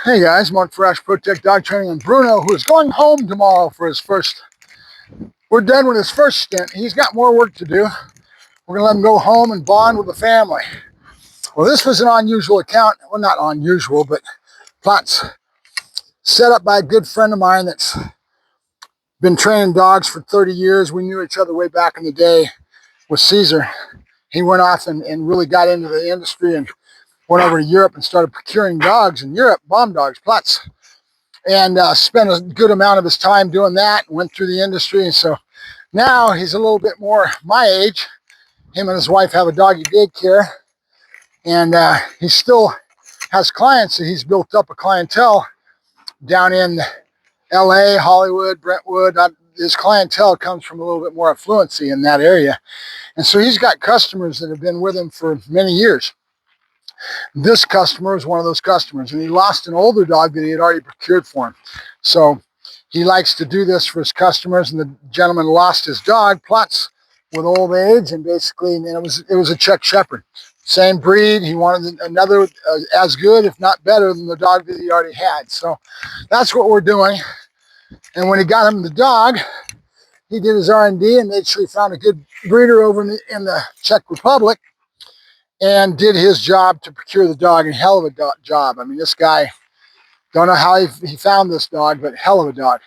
Hey guys, Mark Ferrasci, Protect Dog Training, and Bruno, who is going home tomorrow for his first. We're done with his first stint. He's got more work to do. We're gonna let him go home and bond with the family. Well, this was an unusual account. Well, not unusual, but plots set up by a good friend of mine that's been training dogs for 30 years. We knew each other way back in the day with Caesar. He went off and really got into the industry and went over to Europe and started procuring dogs in Europe, bomb dogs, plots. And spent a good amount of his time doing that, went through the industry. And so now he's a little bit more my age. Him and his wife have a doggy daycare, and he still has clients. So he's built up a clientele down in LA, Hollywood, Brentwood. His clientele comes from a little bit more affluency in that area. And so he's got customers that have been with him for many years. This customer is one of those customers, and he lost an older dog that he had already procured for him. So he likes to do this for his customers, and the gentleman lost his dog, plots, with old age, and basically, and it was a Czech Shepherd. Same breed. He wanted another as good, if not better, than the dog that he already had. So that's what we're doing. And when he got him the dog, he did his R&D and made sure he found a good breeder over in the Czech Republic, and did his job to procure the dog, and hell of a job. I mean, this guy, don't know how he found this dog, but hell of a dog.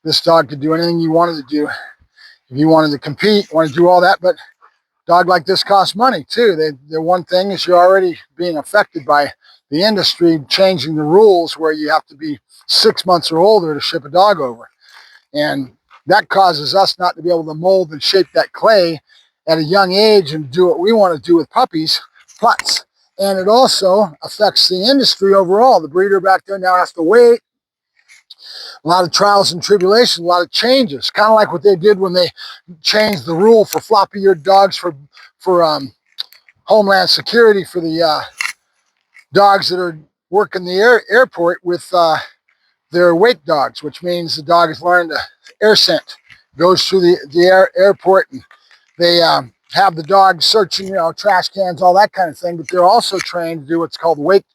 This dog could do anything you wanted to do. If you wanted to compete, wanted to do all that, but a dog like this costs money too. The one thing is you're already being affected by the industry changing the rules where you have to be 6 months or older to ship a dog over. And that causes us not to be able to mold and shape that clay at a young age and do what we want to do with puppies, plots. And it also affects the industry overall. The breeder back there now has to wait. A lot of trials and tribulations, a lot of changes, kind of like what they did when they changed the rule for floppy-eared dogs for Homeland Security for the dogs that are working the airport with their wake dogs, which means the dog has learned to air scent, goes through the airport, and they have the dog searching, trash cans, all that kind of thing. But they're also trained to do what's called wake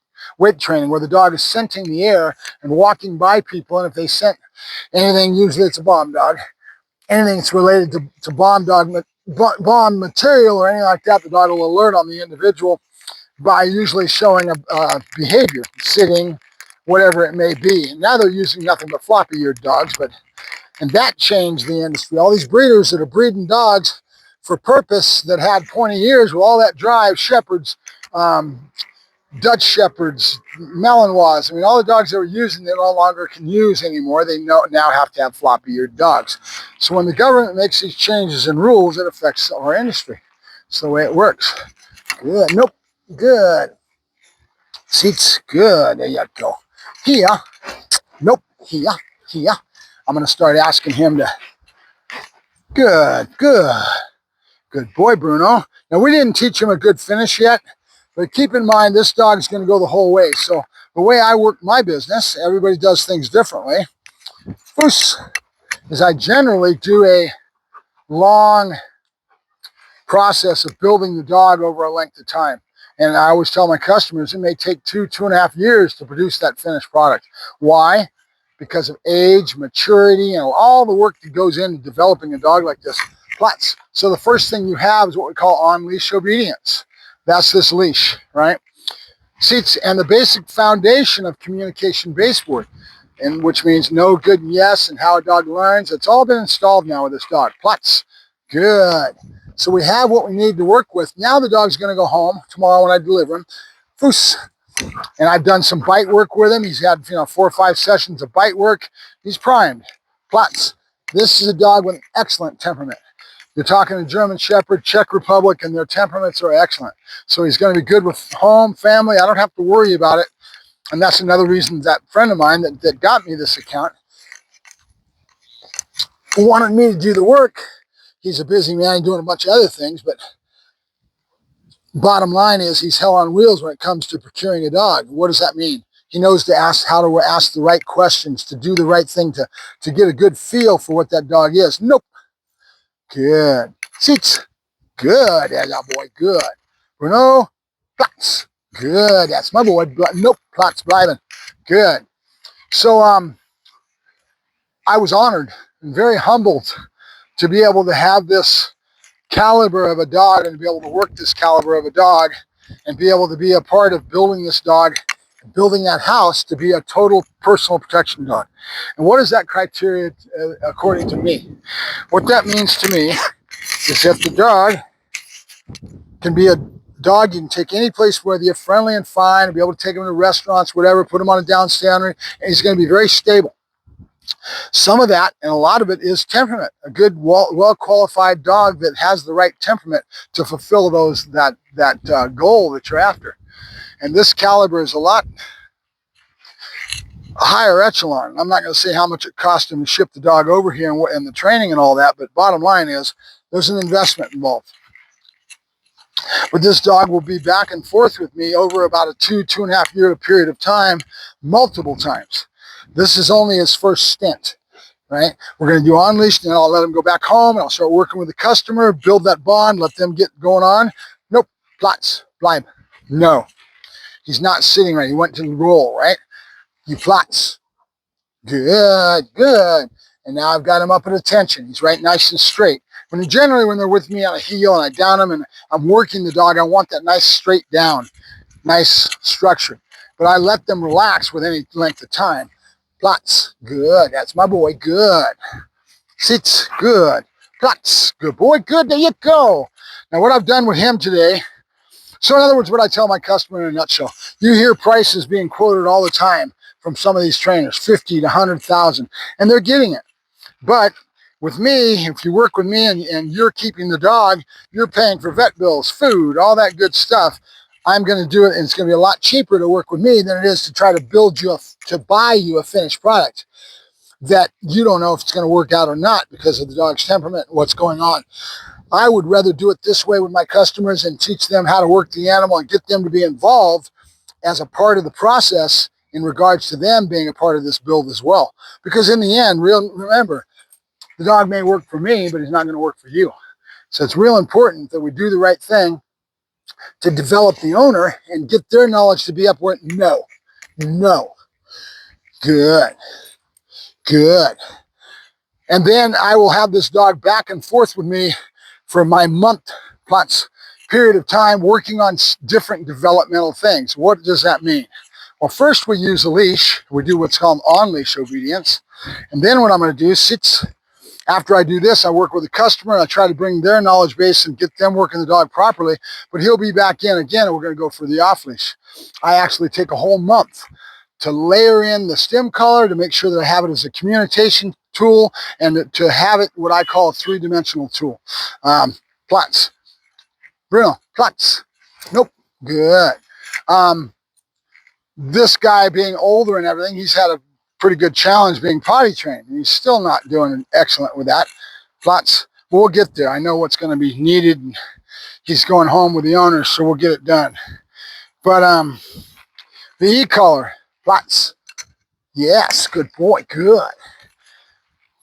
training, where the dog is scenting the air and walking by people. And if they scent anything, usually it's a bomb dog, anything that's related to bomb material or anything like that, the dog will alert on the individual by usually showing a behavior, sitting, whatever it may be. And now they're using nothing but floppy-eared dogs, and that changed the industry. All these breeders that are breeding dogs for purpose that had pointy ears with all that drive, shepherds, Dutch Shepherds, Malinois. I mean, all the dogs they were using, they no longer can use anymore. They now have to have floppy-eared dogs. So when the government makes these changes in rules, it affects our industry. It's the way it works. Good. Nope. Good. Seats. Good. There you go. Here. Nope. Here. Here. I'm going to start asking him to. Good. Good. Good boy, Bruno. Now, we didn't teach him a good finish yet, but keep in mind, this dog is going to go the whole way. So the way I work my business, everybody does things differently. First is I generally do a long process of building the dog over a length of time. And I always tell my customers it may take 2.5 years to produce that finished product. Why? Because of age, maturity, and all the work that goes into developing a dog like this. Plots. So the first thing you have is what we call on-leash obedience. That's this leash, right? Seats, and the basic foundation of communication baseboard, and which means no, good, and yes, and how a dog learns. It's all been installed now with this dog. Plots. Good. So we have what we need to work with. Now the dog's going to go home tomorrow when I deliver him. Foos. And I've done some bite work with him. He's had 4 or 5 sessions of bite work. He's primed. Plots. This is a dog with an excellent temperament. You're talking a German Shepherd, Czech Republic, and their temperaments are excellent. So he's going to be good with home, family. I don't have to worry about it. And that's another reason that friend of mine that got me this account wanted me to do the work. He's a busy man doing a bunch of other things, but bottom line is he's hell on wheels when it comes to procuring a dog. What does that mean? He knows how to ask the right questions, to do the right thing, to get a good feel for what that dog is. Nope. Good. Seats. Good. There's our boy. Good. Bruno. Plots. Good. That's my boy. Nope. Plots. Bleiben. Good. So I was honored and very humbled to be able to have this caliber of a dog and to be able to work this caliber of a dog and be able to be a part of building this dog, building that house to be a total personal protection dog. And what is that criteria according to me? What that means to me is that the dog can be a dog you can take any place where you're friendly and fine, and be able to take him to restaurants, whatever, put him on a down standard, and he's going to be very stable. Some of that, and a lot of it, is temperament. A good, well-qualified dog that has the right temperament to fulfill that goal that you're after. And this caliber is a lot higher echelon. I'm not going to say how much it cost him to ship the dog over here and the training and all that, but bottom line is there's an investment involved. But this dog will be back and forth with me over about a 2.5 year period of time, multiple times. This is only his first stint, right? We're going to do on leash, and then I'll let him go back home, and I'll start working with the customer, build that bond, let them get going on. Nope, Platz, bleib. No, he's not sitting right. He went to the roll, right? You Platz. Good, good. And now I've got him up at attention. He's right nice and straight. When they're with me on a heel and I down him and I'm working the dog, I want that nice straight down, nice structure. But I let them relax with any length of time. Platz, good. That's my boy, good. Sits, good. Platz, good boy, good. There you go. Now what I've done with him today, so in other words, what I tell my customer in a nutshell, you hear prices being quoted all the time from some of these trainers, 50 to 100,000, and they're getting it. But with me, if you work with me and you're keeping the dog, you're paying for vet bills, food, all that good stuff. I'm going to do it, and it's going to be a lot cheaper to work with me than it is to try to buy you a finished product that you don't know if it's going to work out or not because of the dog's temperament and what's going on. I would rather do it this way with my customers and teach them how to work the animal and get them to be involved as a part of the process in regards to them being a part of this build as well. Because in the end, remember, the dog may work for me, but he's not going to work for you. So it's real important that we do the right thing to develop the owner and get their knowledge to be up where, no, good, good. And then I will have this dog back and forth with me for my month plus period of time working on different developmental things. What does that mean? Well, first we use a leash. We do what's called on-leash obedience. And then what I'm going to do, after I do this, I work with the customer and I try to bring their knowledge base and get them working the dog properly, but he'll be back in again and we're going to go for the off-leash. I actually take a whole month to layer in the stim collar to make sure that I have it as a communication tool and to have it what I call a three-dimensional tool. Platz. Bruno, Platz. Nope. Good. This guy being older and everything, he's had a pretty good challenge being potty trained. And he's still not doing excellent with that. Lots, but we'll get there. I know what's going to be needed. And he's going home with the owner, so we'll get it done. But the e-collar, lots. Yes, good boy, good.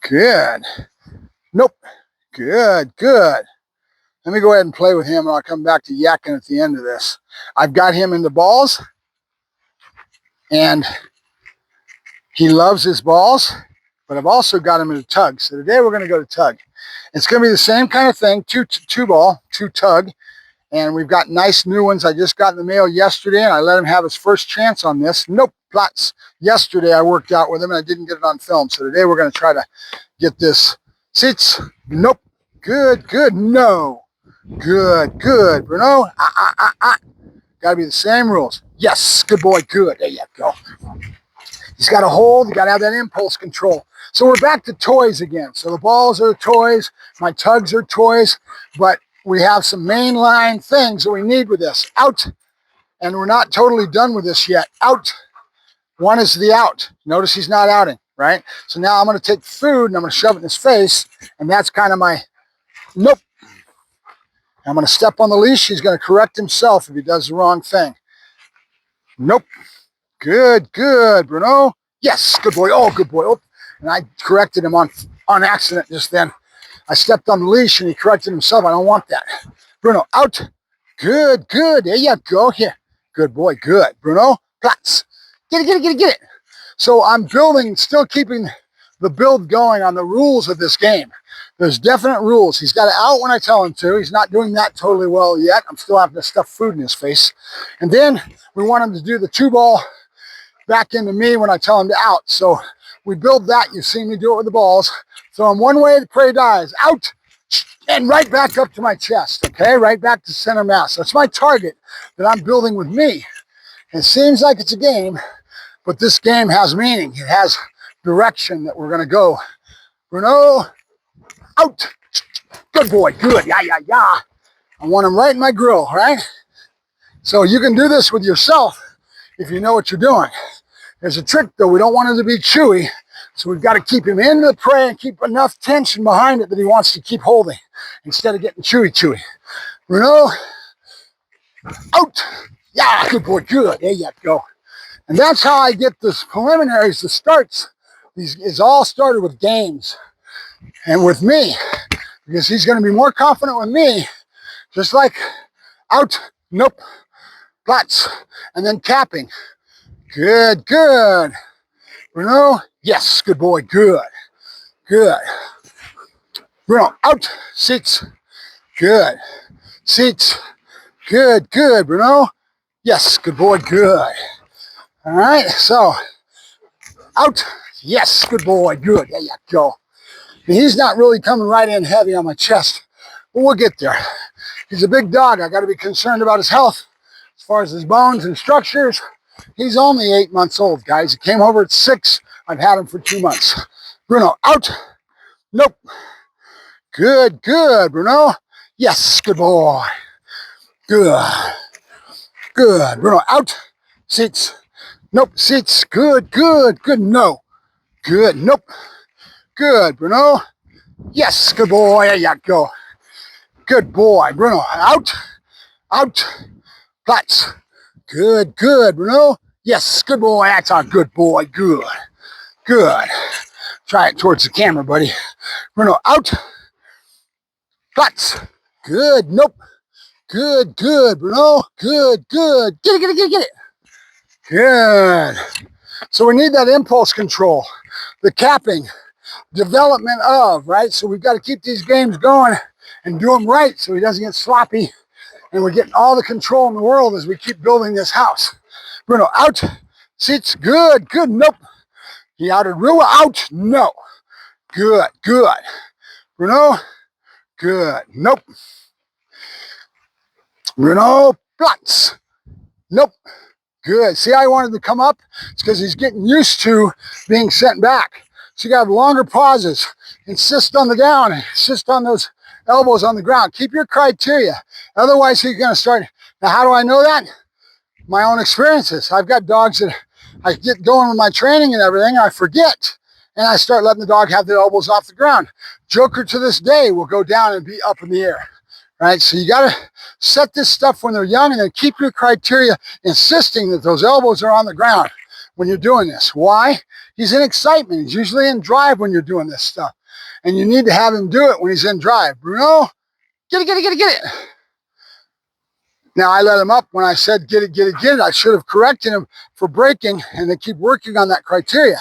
Good. Nope. Good, good. Let me go ahead and play with him and I'll come back to yakking at the end of this. I've got him in the balls and he loves his balls, but I've also got him in a tug. So today we're going to go to tug. It's going to be the same kind of thing, two ball, two tug. And we've got nice new ones. I just got in the mail yesterday and I let him have his first chance on this. Nope, Platz. Yesterday I worked out with him and I didn't get it on film. So today we're going to try to get this. Sits. Nope. Good, good. No. Good, good. Bruno. Got to be the same rules. Yes. Good boy. Good. There you go. He's got to hold. You got to have that impulse control. So we're back to toys again. So the balls are toys. My tugs are toys. But we have some mainline things that we need with this. Out. And we're not totally done with this yet. Out. One is the out. Notice he's not outing, right? So now I'm going to take food and I'm going to shove it in his face. And that's kind of my nope. I'm going to step on the leash. He's going to correct himself if he does the wrong thing. Nope. Good, good, Bruno. Yes, good boy. Oh, good boy. Oh. And I corrected him on accident just then. I stepped on the leash and he corrected himself. I don't want that. Bruno, out. Good, good. There you go. Here. Good boy. Good. Bruno, Platz. Get it, get it, get it, get it. So I'm building, still keeping the build going on the rules of this game. There's definite rules. He's got to out when I tell him to. He's not doing that totally well yet. I'm still having to stuff food in his face. And then we want him to do the 2-ball back into me when I tell him to out. So we build that. You've seen me do it with the balls. Throw him one way, the prey dies. Out, and right back up to my chest, okay? Right back to center mass. That's my target that I'm building with me. It seems like it's a game, but this game has meaning. It has direction that we're going to go. Bruno, out. Good boy, good. Yeah, yeah, yeah. I want him right in my grill, right? So you can do this with yourself if you know what you're doing. There's a trick, though. We don't want him to be chewy, so we've got to keep him into the prey and keep enough tension behind it that he wants to keep holding instead of getting chewy. Bruno, out. Yeah, good boy, good. There you go. And that's how I get the preliminaries, the starts. It's all started with games and with me, because he's going to be more confident with me, just like out, nope, butts, and then capping. Good, good. Bruno, yes, good boy, good, good. Bruno, out, seats, good, seats, good, good. Bruno, yes, good boy, good. All right, so out, yes, good boy, good. There you go. He's not really coming right in heavy on my chest, but we'll get there. He's a big dog. I got to be concerned about his health as far as his bones and structures. He's only 8 months old, guys. He came over at 6. I've had him for 2 months. Bruno, out. Nope. Good, good, Bruno. Yes, good boy. Good. Good. Bruno, out. Seats. Nope. Seats. Good, good, good. No. Good. Nope. Good, Bruno. Yes, good boy. There you go. Good boy, Bruno. Out. Out. Flats. Good, good, Bruno. Yes, good boy. That's a good boy. Good. Good. Try it towards the camera, buddy. Bruno, out. Flats. Good. Nope. Good, good, Bruno. Good, good. Get it, get it, get it, get it. Good. So we need that impulse control, the capping, development of, right? So we've got to keep these games going and do them right so he doesn't get sloppy. And we're getting all the control in the world as we keep building this house. Bruno, out. Seats, good, good, nope. He outed Rua, out, no. Good, good. Bruno, good, nope. Bruno, Platz, nope. Good. See how I wanted to come up? It's because he's getting used to being sent back. So you got to have longer pauses. Insist on the down. Insist on those elbows on the ground. Keep your criteria. Otherwise, he's going to start. Now, how do I know that? My own experiences. I've got dogs that I get going with my training and everything. I forget. And I start letting the dog have the elbows off the ground. Joker to this day will go down and be up in the air. Right? So you got to set this stuff when they're young and then keep your criteria insisting that those elbows are on the ground when you're doing this. Why? He's in excitement. He's usually in drive when you're doing this stuff. And you need to have him do it when he's in drive. Bruno, get it, get it, get it, get it. Now, I let him up when I said get it, get it, get it. I should have corrected him for breaking and then keep working on that criteria.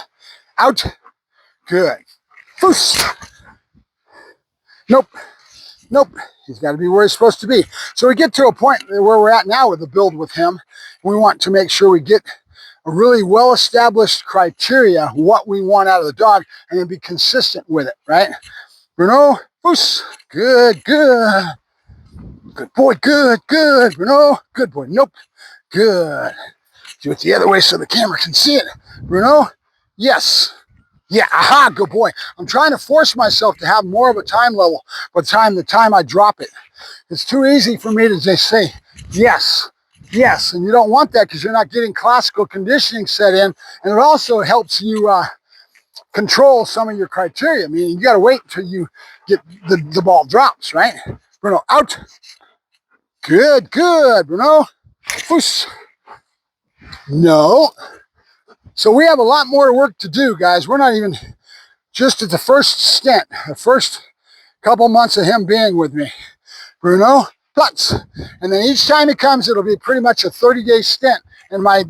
Out. Good. Foos. Nope. Nope. He's got to be where he's supposed to be. So we get to a point where we're at now with the build with him. We want to make sure we get a really well-established criteria, what we want out of the dog, and then be consistent with it, right? Bruno, foos. Good, good. Good boy, good, good. Bruno, good boy. Nope. Good. Do it the other way so the camera can see it. Bruno, yes. Yeah, aha, good boy. I'm trying to force myself to have more of a time level by the time I drop it. It's too easy for me to just say, yes, yes. And you don't want that because you're not getting classical conditioning set in. And it also helps you control some of your criteria. I mean, you got to wait until you get the ball drops, right? Bruno, out. Good, good, Bruno. Foos. No. So we have a lot more work to do, guys. We're not even just at the first stint, the first couple months of him being with me. Bruno, Platz. And then each time he comes, it'll be pretty much a 30-day stint. And my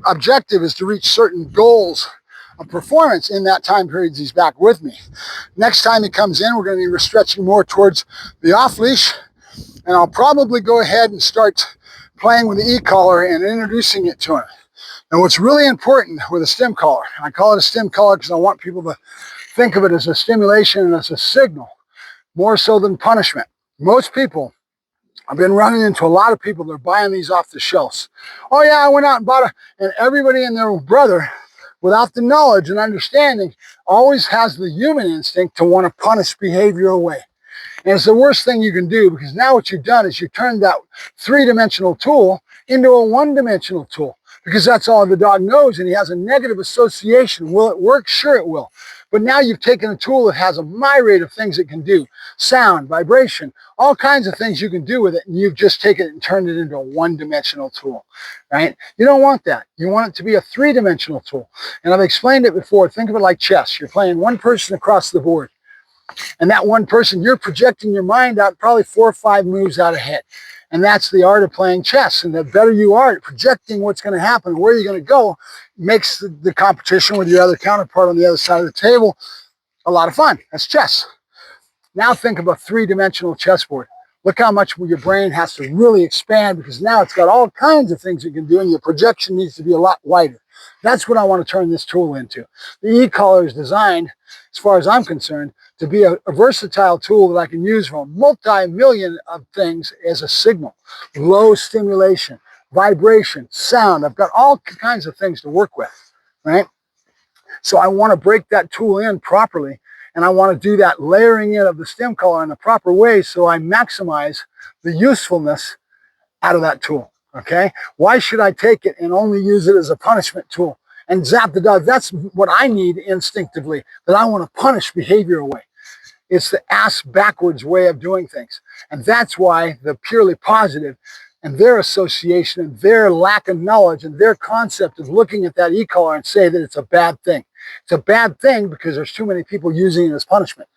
objective is to reach certain goals of performance in that time period he's back with me. Next time he comes in, we're going to be stretching more towards the off leash, and I'll probably go ahead and start playing with the e-collar and introducing it to him. And what's really important with a stim collar, I call it a stim collar because I want people to think of it as a stimulation and as a signal, more so than punishment. Most people, I've been running into a lot of people that are buying these off the shelves. Oh yeah, I went out and bought it, and everybody and their brother, without the knowledge and understanding, always has the human instinct to want to punish behavior away. And it's the worst thing you can do, because now what you've done is you turned that three-dimensional tool into a one-dimensional tool, because that's all the dog knows, and he has a negative association. Will it work? Sure it will. But now you've taken a tool that has a myriad of things it can do. Sound, vibration, all kinds of things you can do with it, and you've just taken it and turned it into a one-dimensional tool, right? You don't want that. You want it to be a three-dimensional tool. And I've explained it before. Think of it like chess. You're playing one person across the board. And that one person, you're projecting your mind out probably 4 or 5 moves out ahead. And that's the art of playing chess. And the better you are at projecting what's going to happen, where you're going to go, makes the competition with your other counterpart on the other side of the table a lot of fun. That's chess. Now think of a three-dimensional chessboard. Look how much your brain has to really expand, because now it's got all kinds of things it can do, and your projection needs to be a lot wider. That's what I want to turn this tool into. The e-collar is designed, as far as I'm concerned, to be a versatile tool that I can use for a multi-million of things as a signal. Low stimulation, vibration, sound. I've got all kinds of things to work with, right? So I want to break that tool in properly, and I want to do that layering in of the stim collar in a proper way so I maximize the usefulness out of that tool, okay? Why should I take it and only use it as a punishment tool and zap the dog? That's what I need instinctively, that I want to punish behavior away. It's the ass backwards way of doing things. And that's why the purely positive and their association and their lack of knowledge and their concept of looking at that e-collar and say that it's a bad thing. It's a bad thing because there's too many people using it as punishment.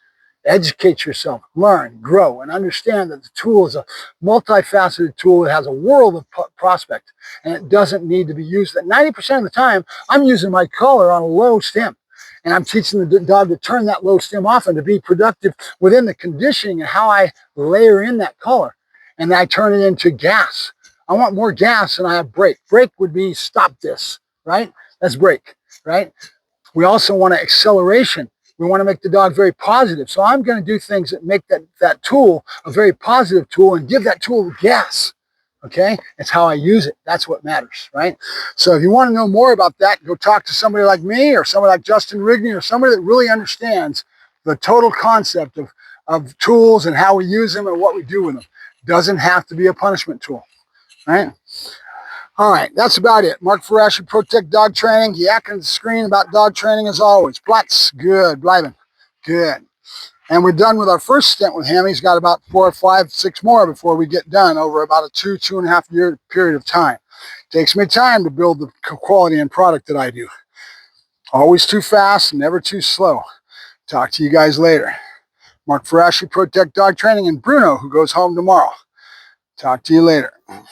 Educate yourself, learn, grow, and understand that the tool is a multifaceted tool that has a world of prospect, and it doesn't need to be used. 90% of the time, I'm using my collar on a low stim. And I'm teaching the dog to turn that low stim off and to be productive within the conditioning and how I layer in that collar. And I turn it into gas. I want more gas than I have brake. Brake would be stop this, right? That's brake, right? We also want acceleration. We want to make the dog very positive. So I'm going to do things that make that tool a very positive tool and give that tool gas. Okay? It's how I use it. That's what matters, right? So if you want to know more about that, go talk to somebody like me or somebody like Justin Rigney or somebody that really understands the total concept of tools and how we use them and what we do with them. Doesn't have to be a punishment tool, right? All right, that's about it. Mark Ferrasci, Protect Dog Training. Yakking the screen about dog training as always. Platz, good. Bleiben, good. And we're done with our first stint with him. He's got about 4, 5, 6 more before we get done over about a 2.5 year period of time. Takes me time to build the quality and product that I do. Always too fast, never too slow. Talk to you guys later. Mark Ferrasci, Protect Dog Training, and Bruno, who goes home tomorrow. Talk to you later.